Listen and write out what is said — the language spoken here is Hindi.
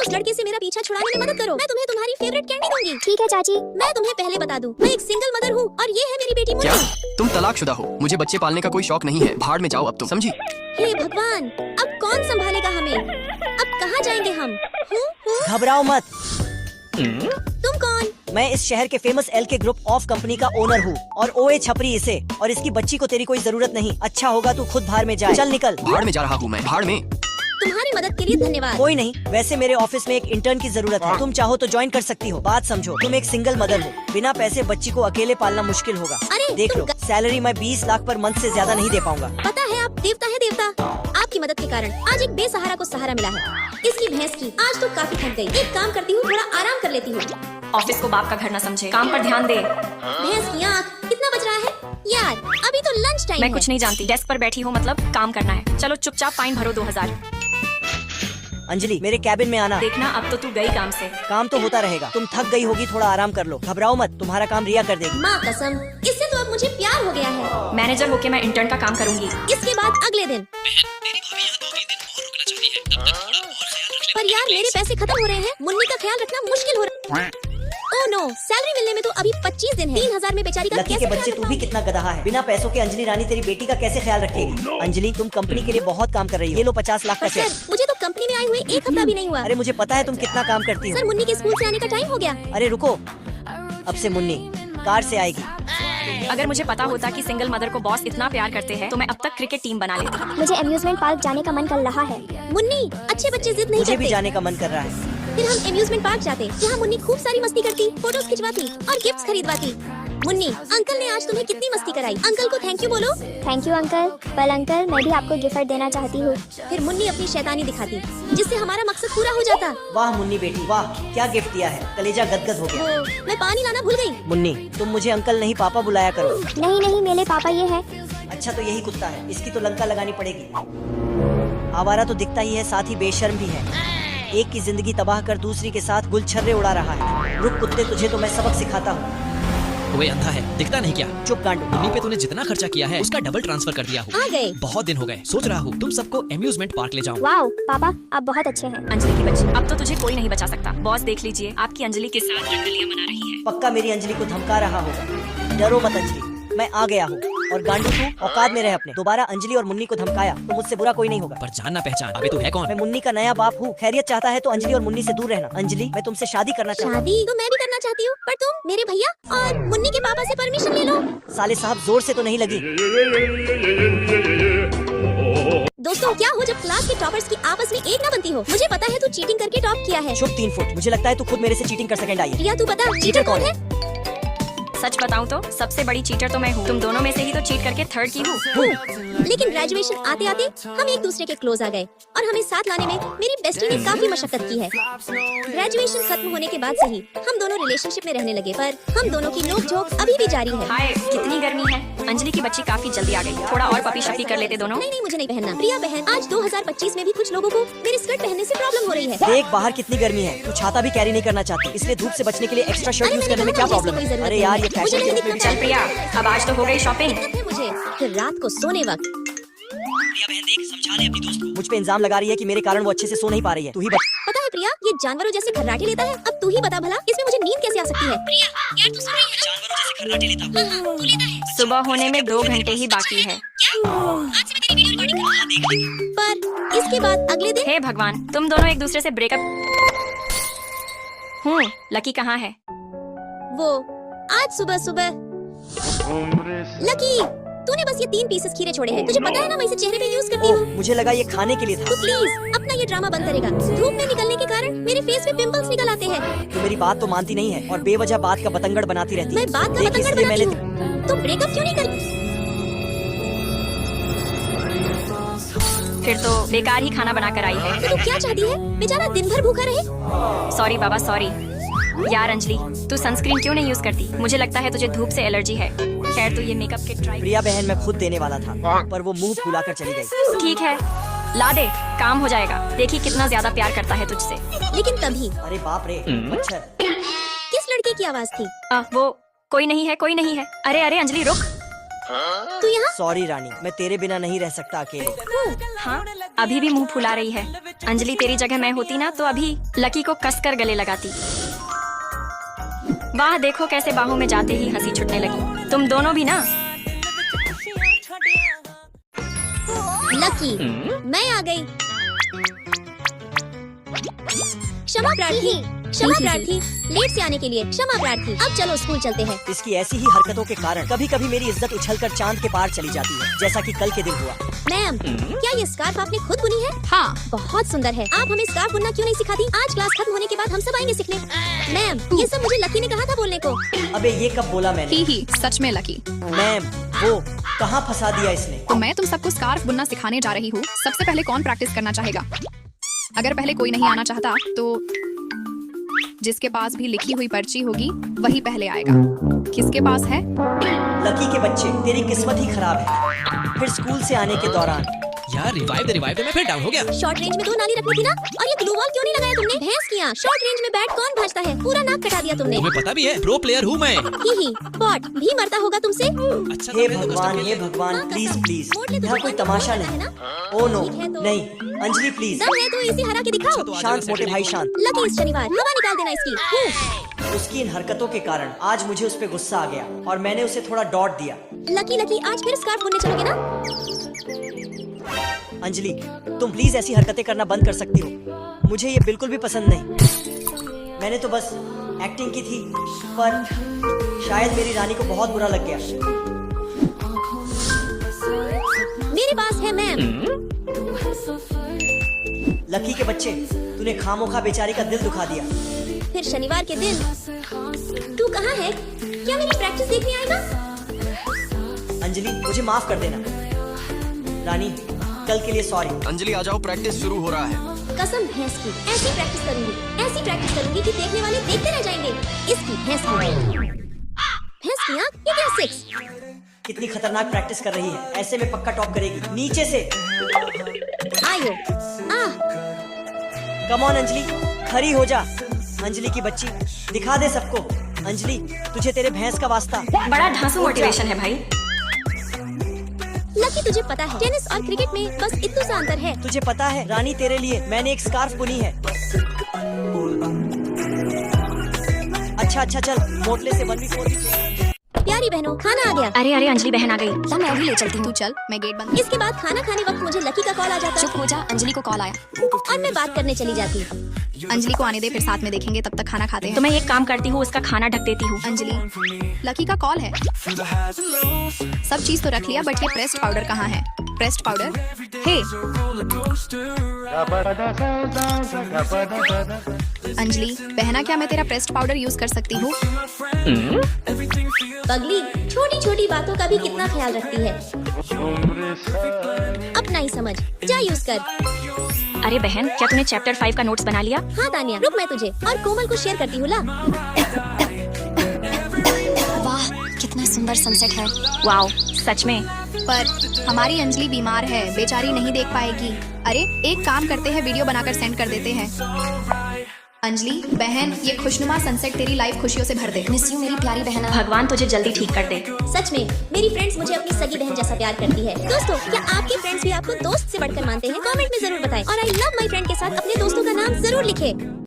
उस लड़के से मेरा पीछा छुड़ाने में मदद करो। मैं तुम्हें तुम्हारी फेवरेट कैंडी दूंगी। ठीक है चाची। मैं तुम्हें पहले बता दूं, मैं एक सिंगल मदर हूँ और ये है मेरी बेटी क्या मुन्नी। तुम तलाकशुदा हो? मुझे बच्चे पालने का कोई शौक नहीं है। भाड़ में जाओ अब तुम, समझी? हे भगवान, अब कौन संभालेगा हमें? अब कहाँ जाएंगे हम? घबराओ मत, तुम कौन? मैं इस शहर के famous LK group of company का ओनर हूँ और ओए छपरी इसे, और इसकी बच्ची को तेरी कोई जरूरत नहीं। अच्छा होगा तू खुद भाड़ में जाए। चल निकल। भाड़ में जा रहा हूँ मैं, भाड़ में। तुम्हारी मदद के लिए धन्यवाद। कोई नहीं, वैसे मेरे ऑफिस में एक इंटर्न की जरूरत है। तुम चाहो तो ज्वाइन कर सकती हो। बात समझो, तुम एक सिंगल मदर हो, बिना पैसे बच्ची को अकेले पालना मुश्किल होगा। अरे, देख तुम लो, सैलरी मैं 20 लाख पर मंथ से ज्यादा नहीं दे पाऊंगा। पता है आप देवता है देवता। आपकी मदद के कारण आज एक बेसहारा को सहारा मिला है। इसकी भैंस की आज तो काफी थक गई। एक काम करती हूँ, थोड़ा आराम कर लेती हूँ। ऑफिस को बाप का घर न समझे, काम पर ध्यान दे। भैंस की आँख, कितना बज रहा है यार? अभी तो लंच टाइम मैं है। कुछ नहीं जानती, डेस्क पर बैठी हूँ, मतलब काम करना है। चलो चुपचाप फाइन भरो 2000। अंजलि, मेरे कैबिन में आना। देखना अब तो तू गई काम से। काम तो होता रहेगा, तुम थक गई होगी, थोड़ा आराम कर लो। घबराओ मत, तुम्हारा काम रिया कर देगी। माँ कसम, इससे तो अब मुझे प्यार हो गया है। मैनेजर होके मैं इंटर्न का काम करूंगी। इसके बाद अगले दिन। पर यार मेरे पैसे खत्म हो रहे हैं, मुन्नी का ख्याल रखना मुश्किल हो रहा है। ओह नो, सैलरी मिलने में तो अभी 25 दिन है। 3000 में बेचारी का लकी कैसे के बच्चे, ख्याल तू भी रखना? कितना गधा है। बिना पैसों के अंजलि रानी तेरी बेटी का कैसे ख्याल रखेगी? अंजलि, तुम कंपनी के लिए बहुत काम कर रही हो। ये लो 50 लाख का पर चेक। सर, मुझे तो कंपनी में आए हुए एक हफ्ता भी नहीं हुआ। अरे मुझे पता है तुम कितना काम करती हो। सर, मुन्नी के स्कूल से आने का टाइम हो गया। अरे रुको, अब से मुन्नी कार से आएगी। अगर मुझे पता होता कि सिंगल मदर को बॉस इतना प्यार करते हैं तो मैं अब तक क्रिकेट टीम बना लेती। मुझे अम्यूजमेंट पार्क जाने का मन कर रहा है। मुन्नी, अच्छे बच्चे जिद नहीं मुझे भी करते। जाने का मन कर रहा है। फिर हम अम्यूजमेंट पार्क जाते, जहाँ मुन्नी खूब सारी मस्ती करती, फोटोज खिंचवाती और गिफ्ट्स खरीदवाती। मुन्नी, अंकल ने आज तुम्हें कितनी मस्ती कराई। अंकल को थैंक यू बोलो। Thank you uncle. पर अंकल, मैं भी आपको गिफ्ट देना चाहती हूँ। फिर मुन्नी अपनी शैतानी दिखाती, जिससे हमारा मकसद पूरा हो जाता। वाह मुन्नी बेटी वाह, क्या गिफ्ट दिया है, कलेजा गदगद हो गया। वो, मैं पानी लाना भूल गई। मुन्नी, तुम मुझे अंकल नहीं पापा बुलाया करो। नहीं नहीं, मेरे पापा ये है। अच्छा तो यही कुत्ता है, इसकी तो लंका लगानी पड़ेगी। आवारा तो दिखता ही है, साथ ही बेशर्म भी है। एक की जिंदगी तबाह कर दूसरी के साथ गुलछर्रे उड़ा रहा है। रुक कुत्ते, तुझे तो मैं सबक सिखाता हूँ। वे अंधा है, दिखता नहीं क्या? चुप गांडू। मुन्नी पे तूने जितना खर्चा किया है उसका डबल ट्रांसफर कर दिया हूँ। आ गए। बहुत दिन हो गए, सोच रहा हूँ तुम सबको अम्यूजमेंट पार्क ले जाऊँ। वाओ पापा, आप बहुत अच्छे हैं। अंजलि की बच्ची, अब तो तुझे कोई नहीं बचा सकता। बॉस देख लीजिए, आपकी अंजलि के साथ रंगलियां मना रही है। पक्का मेरी अंजलि को धमका रहा होगा। डरो मत अंजलि, मैं आ गया हूँ। और गांडू तू औकात में रहे अपने। दोबारा अंजलि और मुन्नी को धमकाया तो मुझसे बुरा कोई नहीं होगा। पर जानना पहचान, अबे तू है कौन? मैं मुन्नी का नया बाप हूँ। खैरियत चाहता है तो अंजलि और मुन्नी से दूर रहना। अंजलि, मैं तुमसे शादी करना चाहता हूँ। शादी तो मैं भी करना चाहती हूँ, पर तुम मेरे भैया और मुन्नी के पापा से परमिशन ले लो। साले साहब, जोर से तो नहीं लगी। दोस्तों, क्या हो जब क्लास के टॉपर्स की आपस में एक ना बनती हो? मुझे पता है तू चीटिंग करके टॉप किया है। चुप 3 फुट, मुझे लगता है तू खुद मेरे से चीटिंग कर सेकंड आई है। रिया, तू बता चीटर कौन है? सच बताऊं तो सबसे बड़ी चीटर तो मैं हूँ। तुम दोनों में से ही तो चीट करके थर्ड की हूँ। लेकिन ग्रेजुएशन आते आते हम एक दूसरे के क्लोज आ गए और हमें साथ लाने में मेरी बेस्टी ने काफी मशक्कत की है। ग्रेजुएशन खत्म होने के बाद से ही हम दोनों रिलेशनशिप में रहने लगे, पर हम दोनों की नोक-झोंक अभी भी जारी है। हाय, कितनी गर्मी है। अंजलि की बच्ची काफी जल्दी आ गई। थोड़ा और पपी शपी कर लेते दोनों। नहीं नहीं, मुझे नहीं पहनना। प्रिया बहन, आज 2025 में भी कुछ लोगों को मेरे स्कर्ट पहनने से प्रॉब्लम हो रही है। देख बाहर कितनी गर्मी है, तू छाता भी कैरी नहीं करना चाहती, इसलिए धूप से बचने के लिए एक्स्ट्रा शर्ट अरे यूज मैंने करने में कहा क्या ना, मुझे प्रॉब्लम इसकी है? कोई अरे जरूरत यार नहीं ये है। मुझे फैशन नहीं के रूप में दिखता। चल प्रिया, अब आज तो हो गई शॉपिंग। दिक्कत है मुझे कि रात को सोने वक्त। प्रिया बहन देख, समझा ले अपनी दोस्त को। मुझ पे इल्जाम लगा रही है कि मेरे कारण वो अच्छे से सो नहीं पा रही है। तू ही बता। पता है प्रिया, ये जानवरों जैसे खर्राटे लेता है। अब तू ही बता भला, इसमें मुझे नींद कैसे आ सकती है? प्रिया, यार तू सुन रही है ना? जानवरों जैसे खर्राटे लेता हूं। तू लेता है। सुबह होने में 2 घंटे ही बाकी है। आज से मैं तेरी वीडियो रिकॉर्डिंग करूंगा। पर इसके बाद अगले दिन हे भगवान, तुम दोनों एक दूसरे से ब्रेकअप। लकी कहाँ है? वो आज सुबह सुबह। लकी, तूने बस ये 3 पीसेस खीरे छोड़े हैं। तुझे पता है ना मैं इसे चेहरे पे यूज करती हूँ। मुझे लगा ये खाने के लिए था। तू प्लीज अपना ये ड्रामा बंद करेगा। धूप में निकलने के कारण मेरे फेस पे पिंपल्स निकल आते हैं। तू मेरी बात तो मानती नहीं है और बेवजह बात का बतंगड़ बनाती रहती है। मैं बात का देख, पतंगड़ इसलिए बनाती मैंने हूँ। तुम ब्रेकअप क्यों नहीं कर? फिर तो बेकार ही खाना बना कर आई है। तो तू क्या चाहती है? बेचारा दिन भर भूखा रहे। सॉरी बाबा, सॉरी। यार अंजलि, तू सनस्क्रीन क्यों नहीं यूज करती? मुझे लगता है तुझे धूप से एलर्जी है। खैर, तू ये मेकअप किट ट्राई। प्रिया बहन, मैं खुद देने वाला था पर वो मुंह फुलाकर चली गई। ठीक है, ला दे, काम हो जाएगा। देखी कितना ज्यादा प्यार करता है तुझसे। लेकिन तभी अरे बाप रे, मच्छर। किस लड़के की आवाज थी? वो कोई नहीं है, कोई नहीं है। अरे अरे अंजलि रुक। तू यहाँ? सॉरी रानी, मैं तेरे बिना नहीं रह सकता अकेले। हाँ, अभी भी मुंह फुला रही है। अंजलि, तेरी जगह मैं होती ना तो अभी लकी को कसकर गले लगाती। वाह, देखो कैसे बाहों में जाते ही हंसी छुटने लगी। तुम दोनों भी ना। लकी, मैं आ गई। क्षमा प्रार्थी, क्षमा प्रार्थी, लेट से आने के लिए क्षमा प्रार्थी। अब चलो स्कूल चलते हैं। इसकी ऐसी ही हरकतों के कारण कभी कभी मेरी इज्जत उछलकर चांद के पार चली जाती है, जैसा कि कल के दिन हुआ। मैम, क्या ये स्कार्फ आपने खुद बुनी है? हाँ। बहुत सुंदर है। आप हमें स्कार्फ बुनना क्यों नहीं सिखाती? आज क्लास खत्म होने के बाद हम सब आएंगे सीखने। मैम, ये सब मुझे लकी ने कहा था बोलने को। अबे ये कब बोला मैंने? ही सच में लकी। मैम, वो कहाँ फंसा दिया इसने? तो मैं तुम सबको स्कार्फ बुनना सिखाने जा रही हूँ। सबसे पहले कौन प्रैक्टिस करना चाहेगा? अगर पहले कोई नहीं आना चाहता तो जिसके पास भी लिखी हुई पर्ची होगी वही पहले आएगा। किसके पास है? लकी के बच्चे, तेरी किस्मत ही खराब है। फिर स्कूल से आने के दौरान यार रिवाइव दे मैं फिर डाउन हो गया। शॉर्ट रेंज में 2 नाली रखनी थी ना? और ये ग्लू वॉल क्यों नहीं लगाया तुमने? भैंस किया। शॉर्ट रेंज में बैट कौन भाजता है? पूरा नाक कटा दिया तुमने। तुम्हें पता भी है, प्रो प्लेयर हूँ मैं। ही बॉट भी मरता होगा तुमसे। अच्छा हे तो मैंने तो भगवान, कस्टम हे किया। भगवान, प्लीज प्लीज, मोड़ ले तो यहाँ कोई तुम्हारा तमाशा है नहीं। ना? ओ नो, ठीक है तो- नहीं, अंजलि प्लीज। दम है तो इसे हरा के दिखाओ। अच्छा तो आज शांत मैं मोटे सेट भाई, नहीं शांत। लकी, इस शनिवार हवा निकाल देना इसकी। उसकी इन हरकतों के कारण आज मुझे उस पे गुस्सा आ गया और मैंने उसे थोड़ा डॉट दिया। लकी, आज फिर स्कार्फ बुनने चलोगे ना? अंजलि, तुम प्लीज ऐसी हरकतें करना बंद कर सकती हो? मुझे ये बिल्कुल भी पसंद नहीं। मैंने तो बस एक्टिंग की थी, पर शायद मेरी रानी को बहुत बुरा लग गया। मेरे पास है मैम। लकी के बच्चे, तूने खामोखा बेचारी का दिल दुखा दिया। फिर शनिवार के दिन तू कहाँ है? क्या मेरी प्रैक्टिस देखने आएगा? अंजलि, मुझे माफ कर देना। रानी, कल के लिए सॉरी। अंजलि आ जाओ, प्रैक्टिस शुरू हो रहा है। कसम भैंस की, ऐसी प्रैक्टिस करूंगी कि देखने वाले देखते रह जाएंगे। इसकी भैंस की आँख, ये क्या 6? कितनी खतरनाक प्रैक्टिस कर रही है। ऐसे में पक्का टॉप करेगी। नीचे से आयो, कम ऑन अंजलि, खड़ी हो जा। अंजलि की बच्ची, दिखा दे सबको। अंजलि, तुझे तेरे भैंस का वास्ता। बड़ा धांसू मोटिवेशन है भाई। लकी, तुझे पता है टेनिस और क्रिकेट में बस इतना सा अंतर है। तुझे पता है रानी, तेरे लिए मैंने एक स्कार्फ बुनी है। अच्छा चल, मोटले से 1v4 भी। प्यारी बहनों, खाना आ गया। अरे अंजलि बहन आ गई। ला मैं अभी ले चलती हूँ। तू चल, मैं गेट बंद। इसके बाद खाना खाने वक्त मुझे लकी का कॉल आ जाता चुप हो जा, अंजलि को कॉल आया। और मैं बात करने चली जाती। अंजलि को आने दे, फिर साथ में देखेंगे। तब तक खाना खाते हैं। तो मैं एक काम करती हूँ, उसका खाना ढक देती हूँ। अंजलि, लकी का कॉल है। सब चीज तो रख लिया, बट ये प्रेस्ड पाउडर कहाँ है? प्रेस्ड पाउडर, हे अंजलि बहना, क्या मैं तेरा प्रेस्ड पाउडर यूज कर सकती हूँ? पगली, छोटी छोटी बातों का भी कितना ख्याल रखती है। अपना ही समझ, जा यूज कर। अरे बहन, क्या तूने चैप्टर 5 का नोट्स बना लिया? हाँ तानिया, रुक, मैं तुझे और कोमल को शेयर करती हूँ। ला, वाह, कितना सुंदर सनसेट है। वाओ, सच में। पर हमारी अंजलि बीमार है, बेचारी नहीं देख पाएगी। अरे एक काम करते हैं, वीडियो बनाकर सेंड कर देते हैं। अंजलि बहन, ये खुशनुमा सनसेट तेरी लाइफ खुशियों से भर दे। मिस यू मेरी प्यारी बहना। भगवान तुझे जल्दी ठीक कर दे। सच में मेरी फ्रेंड्स मुझे अपनी सगी बहन जैसा प्यार करती है। दोस्तों, क्या आपके फ्रेंड्स भी आपको दोस्त से बढ़कर मानते हैं? कमेंट में जरूर बताएं। और आई लव माय फ्रेंड के साथ अपने दोस्तों का नाम जरूर लिखें।